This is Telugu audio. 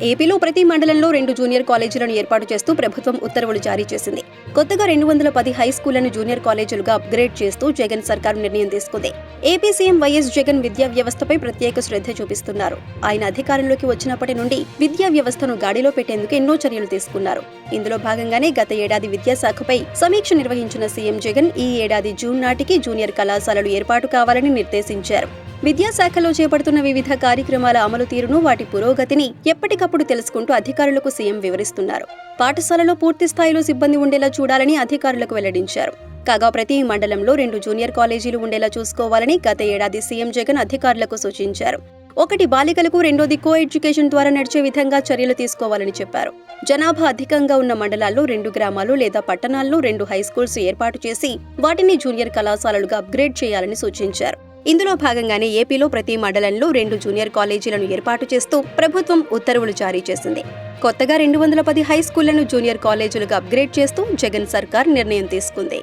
ఏపీలో ప్రతి మండలంలో 2 జూనియర్ కాలేజీలను ఏర్పాటు చేస్తూ ప్రభుత్వం ఉత్తర్వులు జారీ చేసింది. కొత్తగా 210 హై స్కూళ్లను జూనియర్ కాలేజీలుగా అప్గ్రేడ్ చేస్తూ జగన్ సర్కారు నిర్ణయం తీసుకుంది. ఏపీ సీఎం వైఎస్ జగన్ విద్యా వ్యవస్థపై ప్రత్యేక శ్రద్ధ చూపిస్తున్నారు. ఆయన అధికారంలోకి వచ్చినప్పటి నుండి విద్యా వ్యవస్థను గాడిలో పెట్టేందుకు ఎన్నో చర్యలు తీసుకున్నారు. ఇందులో భాగంగానే గత ఏడాది విద్యాశాఖపై సమీక్ష నిర్వహించిన సీఎం జగన్ ఈ ఏడాది జూన్ నాటికి జూనియర్ కళాశాలలు ఏర్పాటు కావాలని నిర్దేశించారు. విద్యాశాఖలో చేపడుతున్న వివిధ కార్యక్రమాల అమలు తీరును, వాటి పురోగతిని ఎప్పటికప్పుడు తెలుసుకుంటూ అధికారులకు సీఎం వివరిస్తున్నారు. పాఠశాలలో పూర్తి స్థాయిలో సిబ్బంది ఉండేలా చూడాలని అధికారులకు వెల్లడించారు. కాగా ప్రతి మండలంలో 2 జూనియర్ కాలేజీలు ఉండేలా చూసుకోవాలని గత ఏడాది సీఎం జగన్ అధికారులకు సూచించారు. ఒకటి బాలికలకు, రెండోది కో ఎడ్యుకేషన్ ద్వారా నడిచే విధంగా చర్యలు తీసుకోవాలని చెప్పారు. జనాభా అధికంగా ఉన్న మండలాల్లో 2 గ్రామాలు లేదా పట్టణాల్లో 2 హై స్కూల్స్ ఏర్పాటు చేసి వాటిని జూనియర్ కళాశాలలుగా అప్గ్రేడ్ చేయాలని సూచించారు. ఇందులో భాగంగానే ఏపీలో ప్రతి మండలంలో 2 జూనియర్ కాలేజీలను ఏర్పాటు చేస్తూ ప్రభుత్వం ఉత్తర్వులు జారీ చేసింది. కొత్తగా 210 హై స్కూళ్లను జూనియర్ కాలేజీలుగా అప్గ్రేడ్ చేస్తూ జగన్ సర్కార్ నిర్ణయం తీసుకుంది.